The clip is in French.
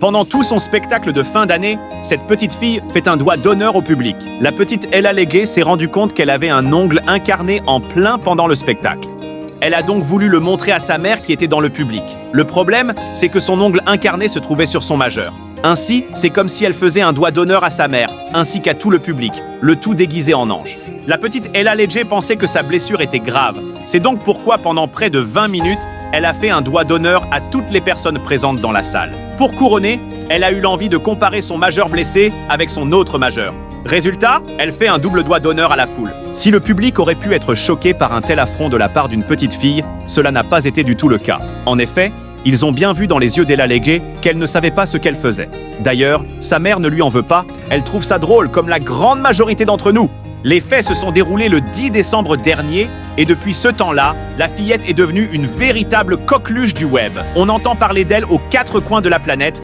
Pendant tout son spectacle de fin d'année, cette petite fille fait un doigt d'honneur au public. La petite Ella Legué s'est rendue compte qu'elle avait un ongle incarné en plein pendant le spectacle. Elle a donc voulu le montrer à sa mère qui était dans le public. Le problème, c'est que son ongle incarné se trouvait sur son majeur. Ainsi, c'est comme si elle faisait un doigt d'honneur à sa mère, ainsi qu'à tout le public, le tout déguisé en ange. La petite Ella Legué pensait que sa blessure était grave. C'est donc pourquoi pendant près de 20 minutes, elle a fait un doigt d'honneur à toutes les personnes présentes dans la salle. Pour couronner, elle a eu l'envie de comparer son majeur blessé avec son autre majeur. Résultat, elle fait un double doigt d'honneur à la foule. Si le public aurait pu être choqué par un tel affront de la part d'une petite fille, cela n'a pas été du tout le cas. En effet, ils ont bien vu dans les yeux d'Ella Legué qu'elle ne savait pas ce qu'elle faisait. D'ailleurs, sa mère ne lui en veut pas, elle trouve ça drôle comme la grande majorité d'entre nous. Les faits se sont déroulés le 10 décembre dernier et depuis ce temps-là, la fillette est devenue une véritable coqueluche du web. On entend parler d'elle aux 4 coins de la planète